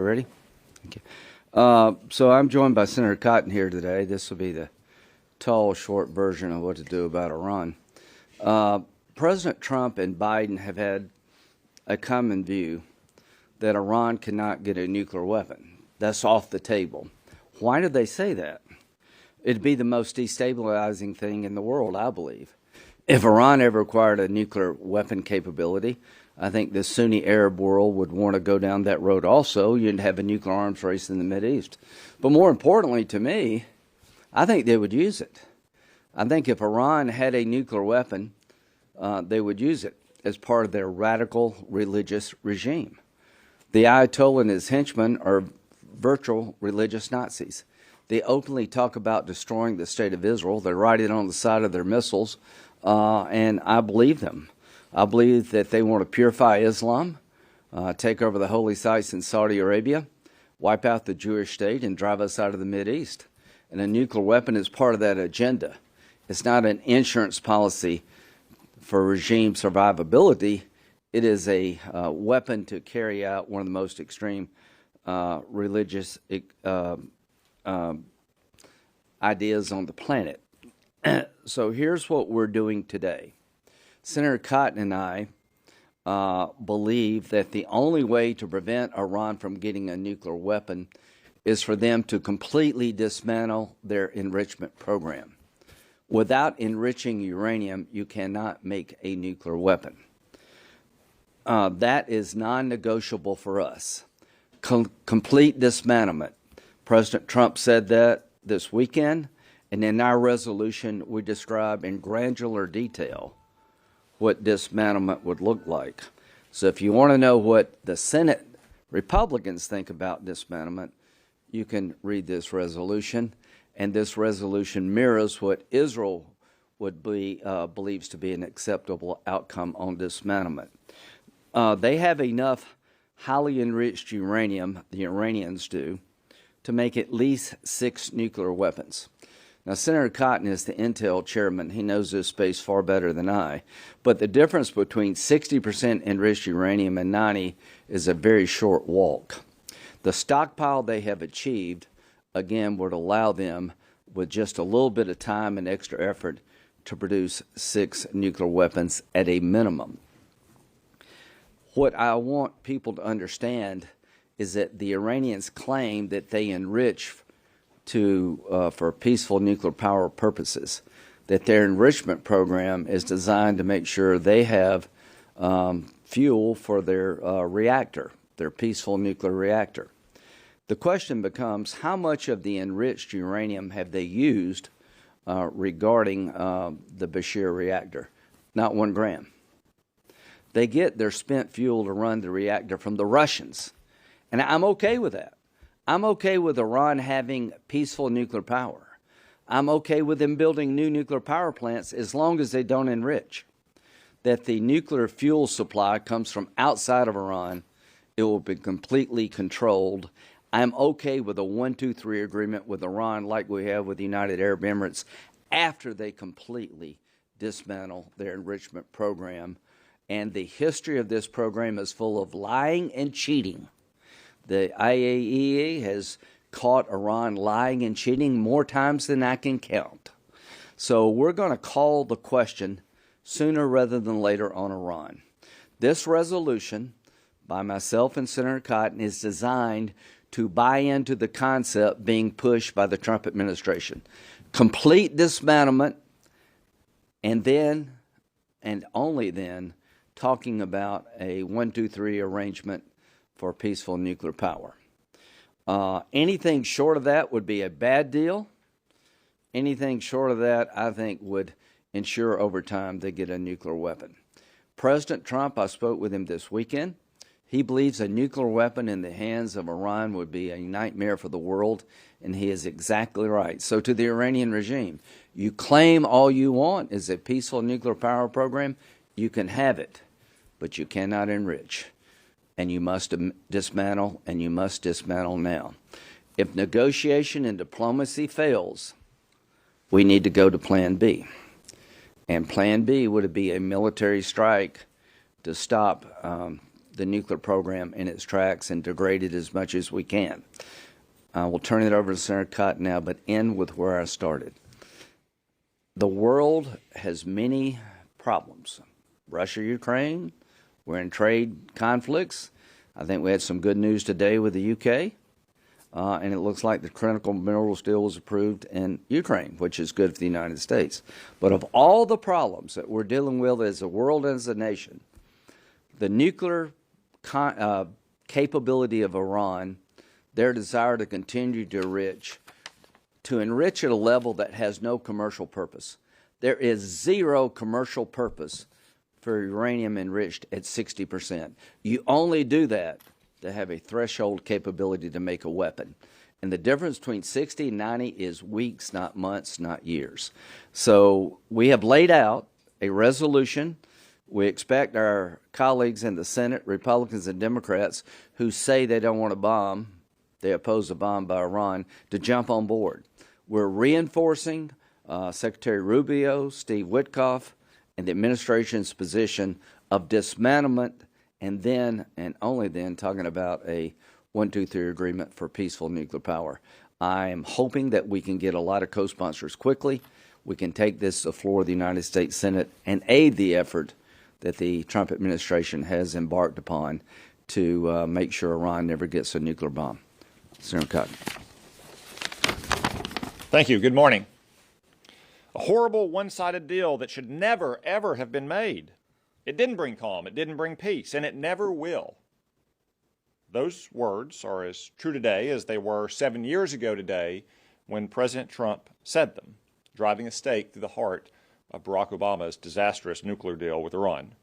Ready? Okay. So I'm joined by Senator Cotton here today. This will be the tall, short version of what to do about Iran. President Trump and Biden have had a common view that Iran cannot get a nuclear weapon. That's off the table. Why did they say that? It'd be the most destabilizing thing in the world, I believe. If Iran ever acquired a nuclear weapon capability, I think the Sunni Arab world would want to go down that road also. You'd have a nuclear arms race in the Mideast. But more importantly to me, I think they would use it. I think if Iran had a nuclear weapon, they would use it as part of their radical religious regime. The Ayatollah and his henchmen are virtual religious Nazis. They openly talk about destroying the state of Israel. They write it on the side of their missiles, and I believe them. I believe that they want to purify Islam, take over the holy sites in Saudi Arabia, wipe out the Jewish state, and drive us out of the Mideast. And a nuclear weapon is part of that agenda. It's not an insurance policy for regime survivability. It is a weapon to carry out one of the most extreme religious ideas on the planet. So here's what we're doing today. Senator Cotton and I believe that the only way to prevent Iran from getting a nuclear weapon is for them to completely dismantle their enrichment program. Without enriching uranium, you cannot make a nuclear weapon. That is non-negotiable for us. Complete dismantlement. President Trump said that this weekend, and in our resolution, we describe in granular detail what dismantlement would look like. So if you want to know what the Senate Republicans think about dismantlement, you can read this resolution. And this resolution mirrors what Israel would be, believes to be an acceptable outcome on dismantlement. They have enough highly enriched uranium, the Iranians do, to make at least 6 nuclear weapons. Now, Senator Cotton is the Intel chairman. He knows this space far better than I. But the difference between 60% enriched uranium and 90 is a very short walk. The stockpile they have achieved, again, would allow them, with just a little bit of time and extra effort, to produce 6 nuclear weapons at a minimum. What I want people to understand is that the Iranians claim that they enrich for peaceful nuclear power purposes, that their enrichment program is designed to make sure they have fuel for their reactor, their peaceful nuclear reactor. The question becomes, how much of the enriched uranium have they used regarding the Bashir reactor? Not 1 gram. They get their spent fuel to run the reactor from the Russians, and I'm okay with that. I'm okay with Iran having peaceful nuclear power. I'm okay with them building new nuclear power plants as long as they don't enrich. That the nuclear fuel supply comes from outside of Iran, it will be completely controlled. I'm okay with a 1-2-3 agreement with Iran like we have with the United Arab Emirates after they completely dismantle their enrichment program. And the history of this program is full of lying and cheating. The IAEA has caught Iran lying and cheating more times than I can count. So we're going to call the question sooner rather than later on Iran. This resolution by myself and Senator Cotton is designed to buy into the concept being pushed by the Trump administration. Complete dismantlement, and then, and only then, talking about a 1-2-3 arrangement for peaceful nuclear power. Anything short of that would be a bad deal. Anything short of that, I think, would ensure over time they get a nuclear weapon. President Trump, I spoke with him this weekend. He believes a nuclear weapon in the hands of Iran would be a nightmare for the world, and he is exactly right. So to the Iranian regime, you claim all you want is a peaceful nuclear power program, you can have it, but you cannot enrich. And you must dismantle, and you must dismantle now. If negotiation and diplomacy fails, we need to go to Plan B. And Plan B would be a military strike to stop the nuclear program in its tracks and degrade it as much as we can. I will turn it over to Senator Cotton now, but end with where I started. The world has many problems. Russia, Ukraine, we're in trade conflicts. I think we had some good news today with the UK, and it looks like the critical minerals deal was approved in Ukraine, which is good for the United States. But of all the problems that we're dealing with as a world and as a nation, the nuclear capability of Iran, their desire to continue to enrich at a level that has no commercial purpose. There is zero commercial purpose for uranium enriched at 60%. You only do that to have a threshold capability to make a weapon. And the difference between 60 and 90 is weeks, not months, not years. So we have laid out a resolution. We expect our colleagues in the Senate, Republicans and Democrats, who say they don't want a bomb, they oppose a bomb by Iran, to jump on board. We're reinforcing Secretary Rubio, Steve Witkoff, and the administration's position of dismantlement, and then, and only then, talking about a 1, 2, 3 agreement for peaceful nuclear power. I am hoping that we can get a lot of co-sponsors quickly. We can take this to the floor of the United States Senate and aid the effort that the Trump administration has embarked upon to make sure Iran never gets a nuclear bomb. Senator Cotton. Thank you. Good morning. A horrible one-sided deal that should never, ever have been made. It didn't bring calm, it didn't bring peace, and it never will. Those words are as true today as they were 7 years ago today when President Trump said them, driving a stake through the heart of Barack Obama's disastrous nuclear deal with Iran.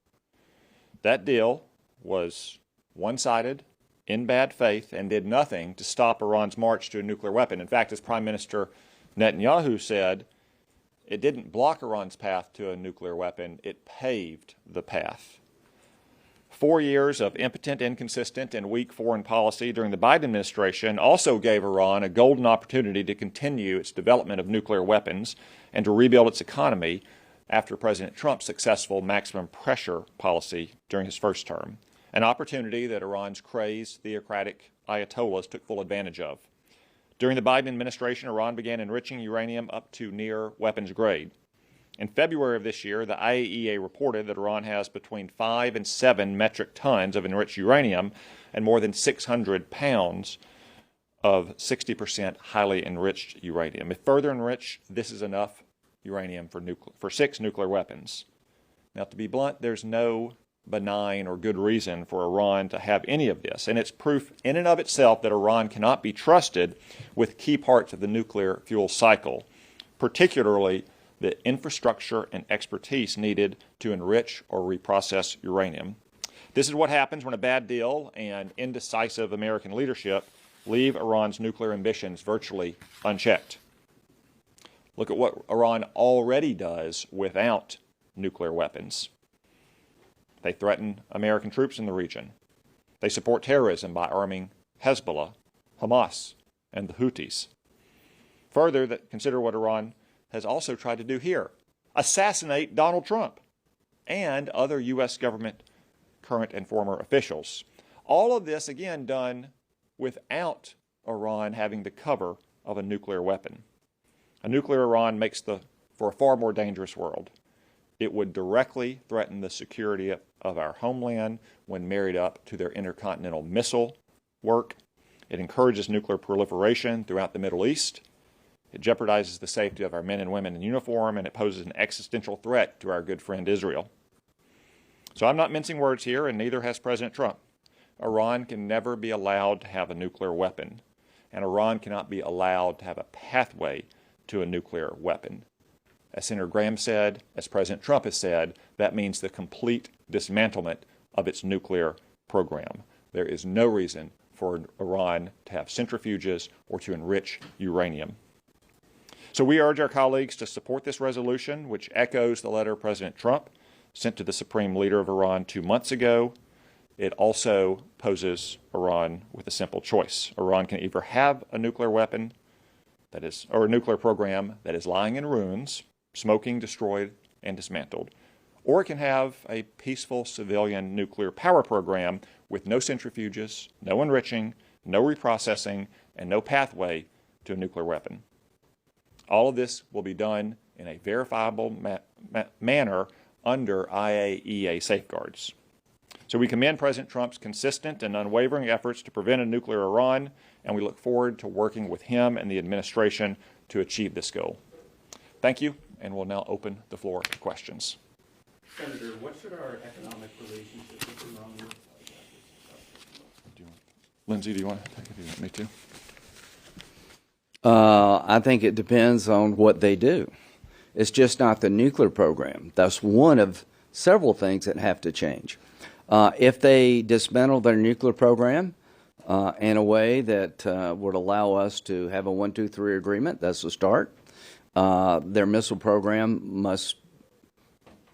That deal was one-sided, in bad faith, and did nothing to stop Iran's march to a nuclear weapon. In fact, as Prime Minister Netanyahu said, it didn't block Iran's path to a nuclear weapon, it paved the path. 4 years of impotent, inconsistent, and weak foreign policy during the Biden administration also gave Iran a golden opportunity to continue its development of nuclear weapons and to rebuild its economy after President Trump's successful maximum pressure policy during his first term, an opportunity that Iran's crazed theocratic ayatollahs took full advantage of. During the Biden administration, Iran began enriching uranium up to near weapons grade. In February of this year, the IAEA reported that Iran has between 5 and 7 metric tons of enriched uranium and more than 600 pounds of 60% highly enriched uranium. If further enriched, this is enough uranium for 6 nuclear weapons. Now, to be blunt, there's no benign or good reason for Iran to have any of this, and it's proof in and of itself that Iran cannot be trusted with key parts of the nuclear fuel cycle, particularly the infrastructure and expertise needed to enrich or reprocess uranium. This is what happens when a bad deal and indecisive American leadership leave Iran's nuclear ambitions virtually unchecked. Look at what Iran already does without nuclear weapons. They threaten American troops in the region. They support terrorism by arming Hezbollah, Hamas, and the Houthis. Further, consider what Iran has also tried to do here: assassinate Donald Trump and other U.S. government current and former officials. All of this, again, done without Iran having the cover of a nuclear weapon. A nuclear Iran makes for a far more dangerous world. It would directly threaten the security of our homeland when married up to their intercontinental missile work. It encourages nuclear proliferation throughout the Middle East. It jeopardizes the safety of our men and women in uniform, and it poses an existential threat to our good friend Israel. So I'm not mincing words here, and neither has President Trump. Iran can never be allowed to have a nuclear weapon, and Iran cannot be allowed to have a pathway to a nuclear weapon. As Senator Graham said, as President Trump has said, that means the complete dismantlement of its nuclear program. There is no reason for Iran to have centrifuges or to enrich uranium. So we urge our colleagues to support this resolution, which echoes the letter President Trump sent to the Supreme Leader of Iran 2 months ago. It also poses Iran with a simple choice. Iran can either have a nuclear weapon or a nuclear program that is lying in ruins, smoking, destroyed, and dismantled, or it can have a peaceful civilian nuclear power program with no centrifuges, no enriching, no reprocessing, and no pathway to a nuclear weapon. All of this will be done in a verifiable manner under IAEA safeguards. So we commend President Trump's consistent and unwavering efforts to prevent a nuclear Iran, and we look forward to working with him and the administration to achieve this goal. Thank you, and we'll now open the floor to questions. Senator, what should our economic relationship with Iran look like? Lindsay, do you want to take it? Do you want me to? I think it depends on what they do. It's just not the nuclear program. That's one of several things that have to change. If they dismantle their nuclear program in a way that would allow us to have a 1, 2, 3 agreement, that's the start. Their missile program must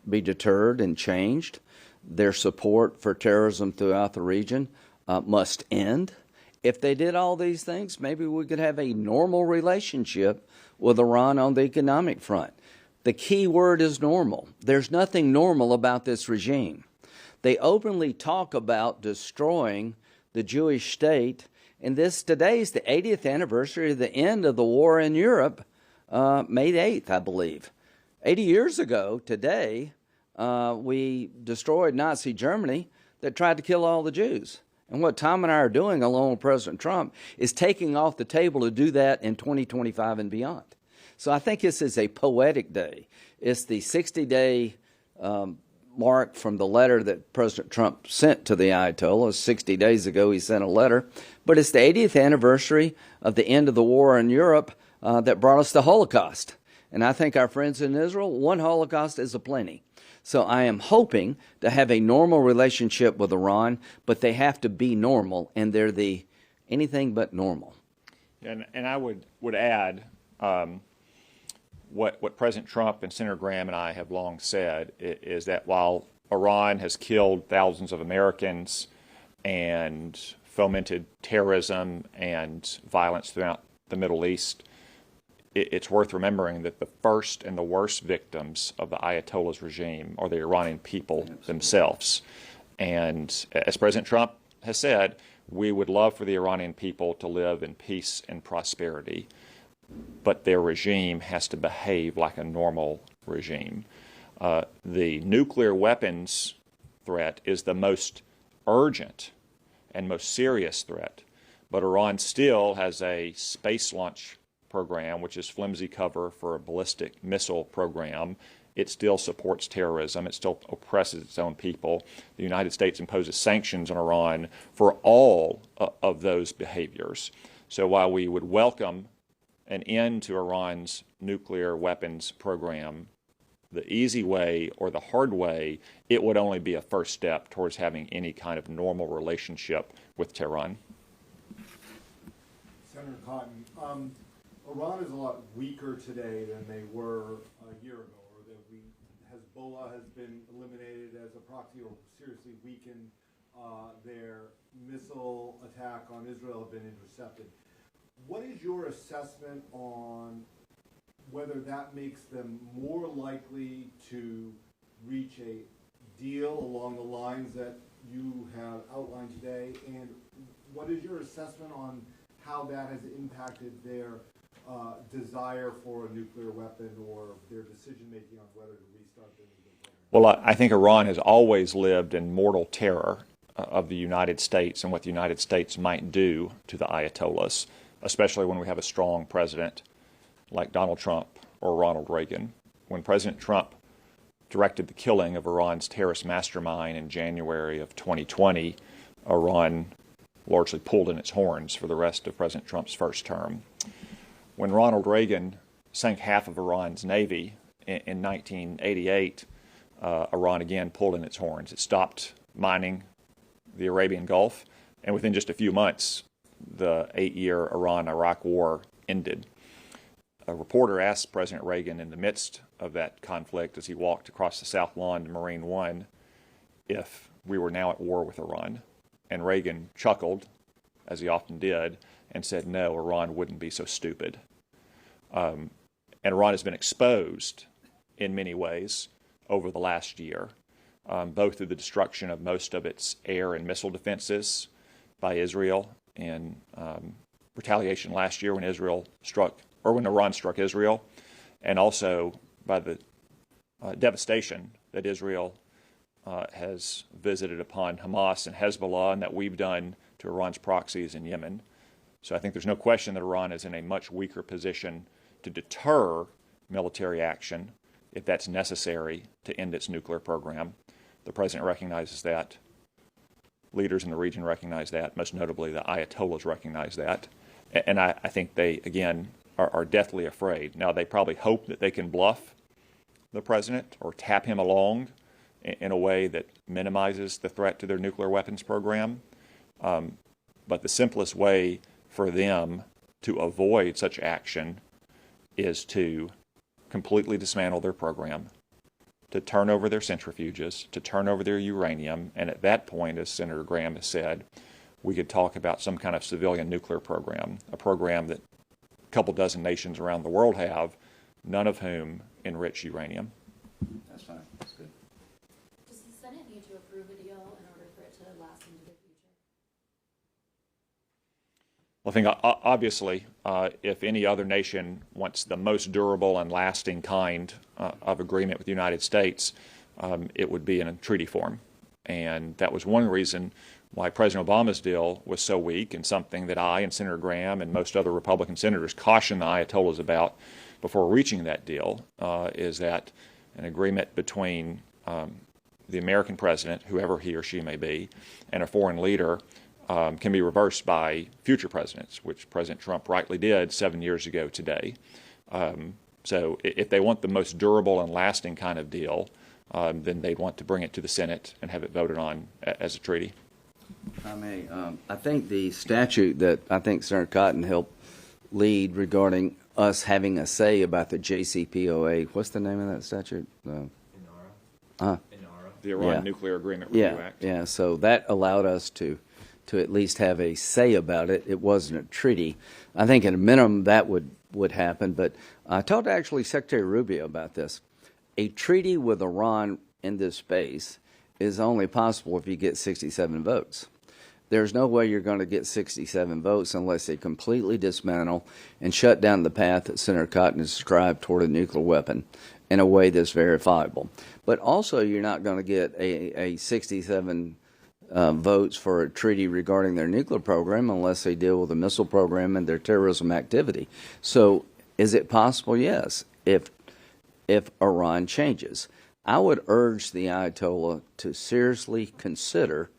be deterred and changed. Their support for terrorism throughout the region must end. If they did all these things, maybe we could have a normal relationship with Iran on the economic front. The key word is normal. There's nothing normal about this regime. They openly talk about destroying the Jewish state, and today's the 80th anniversary of the end of the war in Europe, May 8th, I believe. 80 years ago today, we destroyed Nazi Germany that tried to kill all the Jews. And what Tom and I are doing, along with President Trump, is taking off the table to do that in 2025 and beyond. So I think this is a poetic day. It's the 60-day mark from the letter that President Trump sent to the Ayatollah. 60 days ago he sent a letter. But it's the 80th anniversary of the end of the war in Europe that brought us the Holocaust. And I think our friends in Israel, one Holocaust is aplenty. So I am hoping to have a normal relationship with Iran, but they have to be normal, and they're the anything but normal. And I would add what President Trump and Senator Graham and I have long said is that while Iran has killed thousands of Americans and fomented terrorism and violence throughout the Middle East, it's worth remembering that the first and the worst victims of the Ayatollah's regime are the Iranian people themselves. And as President Trump has said, we would love for the Iranian people to live in peace and prosperity, but their regime has to behave like a normal regime. The nuclear weapons threat is the most urgent and most serious threat, but Iran still has a space launch program, which is flimsy cover for a ballistic missile program. It still supports terrorism. It still oppresses its own people. The United States imposes sanctions on Iran for all of those behaviors. So while we would welcome an end to Iran's nuclear weapons program, the easy way or the hard way, it would only be a first step towards having any kind of normal relationship with Tehran. Senator Cotton, Iran is a lot weaker today than they were a year ago, or that Hezbollah has been eliminated as a proxy or seriously weakened. Their missile attack on Israel have been intercepted. What is your assessment on whether that makes them more likely to reach a deal along the lines that you have outlined today? And what is your assessment on how that has impacted their desire for a nuclear weapon or their decision-making on whether to restart the nuclear program? Well, I think Iran has always lived in mortal terror of the United States and what the United States might do to the Ayatollahs, especially when we have a strong president like Donald Trump or Ronald Reagan. When President Trump directed the killing of Iran's terrorist mastermind in January of 2020, Iran largely pulled in its horns for the rest of President Trump's first term. When Ronald Reagan sank half of Iran's navy in 1988, Iran again pulled in its horns. It stopped mining the Arabian Gulf, and within just a few months, the 8-year Iran-Iraq war ended. A reporter asked President Reagan in the midst of that conflict as he walked across the South Lawn to Marine One if we were now at war with Iran. And Reagan chuckled, as he often did, and said, no, Iran wouldn't be so stupid. And Iran has been exposed in many ways over the last year. both through the destruction of most of its air and missile defenses by Israel in retaliation last year when when Iran struck Israel, and also by the devastation that Israel has visited upon Hamas and Hezbollah and that we've done to Iran's proxies in Yemen. So I think there's no question that Iran is in a much weaker position to deter military action if that's necessary to end its nuclear program. The president recognizes that. Leaders in the region recognize that. Most notably, the Ayatollahs recognize that. And I think they, again, are deathly afraid. Now, they probably hope that they can bluff the president or tap him along in a way that minimizes the threat to their nuclear weapons program. But the simplest way for them to avoid such action is to completely dismantle their program, to turn over their centrifuges, to turn over their uranium, and at that point, as Senator Graham has said, we could talk about some kind of civilian nuclear program, a program that a couple dozen nations around the world have, none of whom enrich uranium. That's fine. That's good. Does the Senate need to approve a deal in order for it to last into the future? Well, I think obviously, if any other nation wants the most durable and lasting kind of agreement with the United States, it would be in a treaty form. And that was one reason why President Obama's deal was so weak, and something that I and Senator Graham and most other Republican senators cautioned the Ayatollahs about before reaching that deal, is that an agreement between the American president, whoever he or she may be, and a foreign leader can be reversed by future presidents, which President Trump rightly did 7 years ago today. So if they want the most durable and lasting kind of deal, then they'd want to bring it to the Senate and have it voted on as a treaty. I think the statute that I think Senator Cotton helped lead regarding us having a say about the JCPOA, what's the name of that statute? The Iran Nuclear Agreement Review Act. Yeah, so that allowed us to at least have a say about it. It wasn't a treaty. I think at a minimum that would happen, but I talked to actually Secretary Rubio about this. A treaty with Iran in this space is only possible if you get 67 votes. There's no way you're going to get 67 votes unless they completely dismantle and shut down the path that Senator Cotton has described toward a nuclear weapon in a way that's verifiable. But also you're not going to get a 67 votes for a treaty regarding their nuclear program unless they deal with the missile program and their terrorism activity. So is it possible? Yes, if Iran changes. I would urge the Ayatollah to seriously consider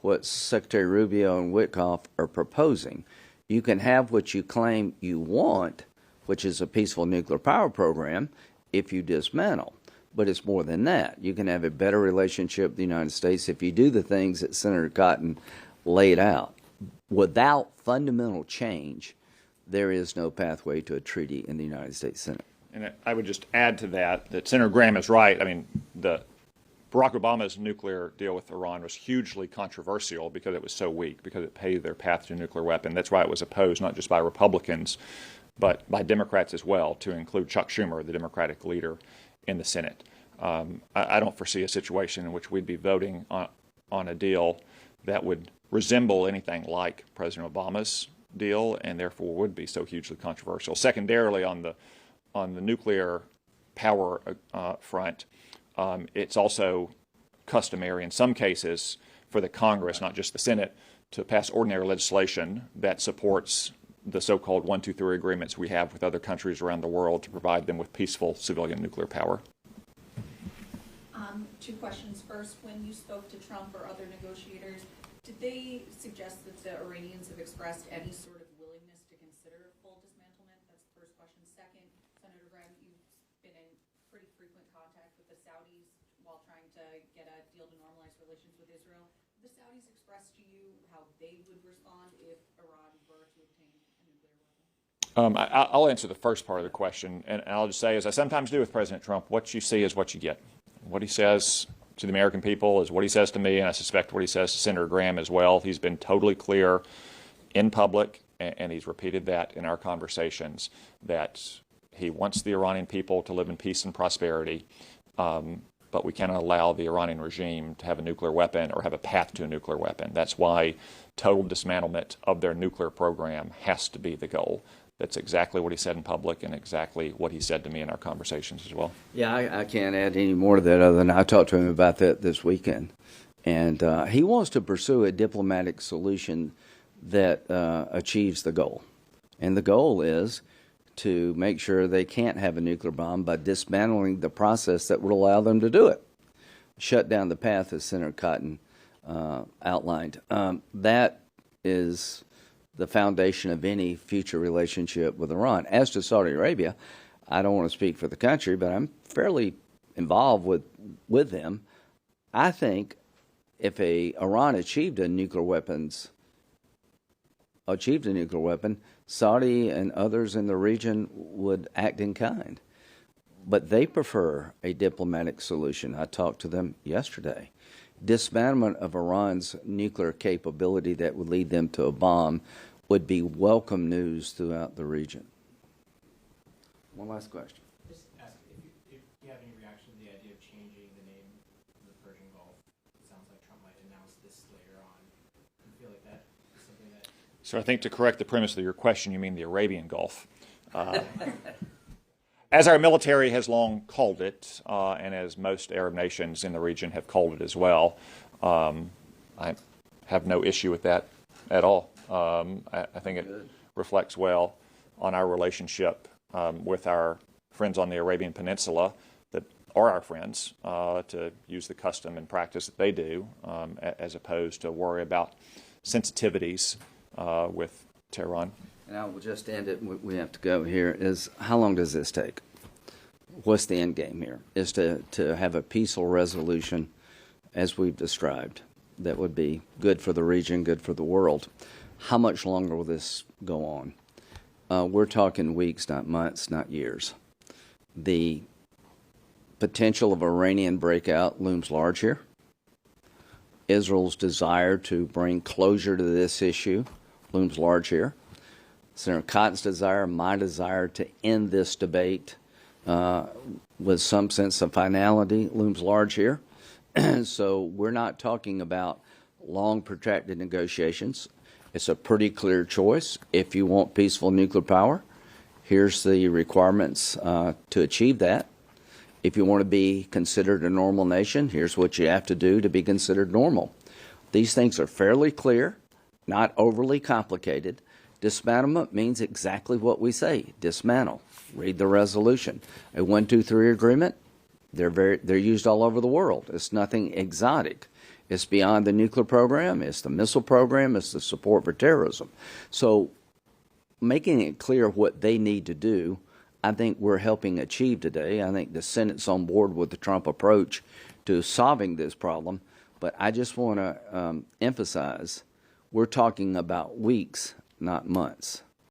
what Secretary Rubio and Witkoff are proposing. You can have what you claim you want, which is a peaceful nuclear power program, if you dismantle. But it's more than that. You can have a better relationship with the United States if you do the things that Senator Cotton laid out. Without fundamental change, there is no pathway to a treaty in the United States Senate. And I would just add to that Senator Graham is right. I mean, Barack Obama's nuclear deal with Iran was hugely controversial because it was so weak, because it paved their path to a nuclear weapon. That's why it was opposed not just by Republicans, but by Democrats as well, to include Chuck Schumer, the Democratic leader in the Senate. I don't foresee a situation in which we'd be voting on a deal that would resemble anything like President Obama's deal, and therefore would be so hugely controversial. Secondarily, on the nuclear power front, it's also customary in some cases for the Congress, not just the Senate, to pass ordinary legislation that supports the so-called 1, 2, 3 agreements we have with other countries around the world to provide them with peaceful civilian nuclear power. Two questions. First, when you spoke to Trump or other negotiators, did they suggest that the Iranians have expressed any sort of willingness to consider full dismantlement? That's the first question. Second, Senator Graham, you've been in pretty frequent contact with the Saudis while trying to get a deal to normalize relations with Israel. Did the Saudis express to you how they would respond if Iran were to obtain a nuclear weapon? I'll answer the first part of the question, and I'll just say, as I sometimes do with President Trump, what you see is what you get. What he says to the American people is what he says to me, and I suspect what he says to Senator Graham as well. He's been totally clear in public, and he's repeated that in our conversations, that he wants the Iranian people to live in peace and prosperity. but we cannot allow the Iranian regime to have a nuclear weapon or have a path to a nuclear weapon. That's why total dismantlement of their nuclear program has to be the goal. That's exactly what he said in public and exactly what he said to me in our conversations as well. Yeah, I can't add any more to that other than I talked to him about that this weekend. And he wants to pursue a diplomatic solution that achieves the goal. And the goal is to make sure they can't have a nuclear bomb by dismantling the process that would allow them to do it. Shut down the path, as Senator Cotton outlined. That is the foundation of any future relationship with Iran. As to Saudi Arabia, I don't want to speak for the country, but I'm fairly involved with them. I think if Iran achieved a nuclear weapon, Saudi and others in the region would act in kind. But they prefer a diplomatic solution. I talked to them yesterday. Dismantlement of Iran's nuclear capability that would lead them to a bomb would be welcome news throughout the region. One last question. Just ask if you have any reaction to the idea of changing the name of the Persian Gulf. It sounds like Trump might announce this later on. Do you feel like that is something that... So I think to correct the premise of your question, you mean the Arabian Gulf. As our military has long called it, and as most Arab nations in the region have called it as well, I have no issue with that at all. I think it reflects well on our relationship with our friends on the Arabian Peninsula that are our friends, to use the custom and practice that they do, as opposed to worry about sensitivities with Tehran. And I will just end it, we have to go here, is how long does this take? What's the end game here? Is to have a peaceful resolution, as we've described, that would be good for the region, good for the world. How much longer will this go on? We're talking weeks, not months, not years. The potential of Iranian breakout looms large here. Israel's desire to bring closure to this issue looms large here. Senator Cotton's desire, my desire to end this debate with some sense of finality looms large here. So we're not talking about long, protracted negotiations. It's a pretty clear choice. If you want peaceful nuclear power, here's the requirements to achieve that. If you want to be considered a normal nation, here's what you have to do to be considered normal. These things are fairly clear, not overly complicated. Dismantlement means exactly what we say, dismantle. Read the resolution. A 1, 2, 3 agreement, they're used all over the world. It's nothing exotic. It's beyond the nuclear program, it's the missile program, it's the support for terrorism. So making it clear what they need to do, I think we're helping achieve today. I think the Senate's on board with the Trump approach to solving this problem. But I just want to emphasize, we're talking about weeks, not months.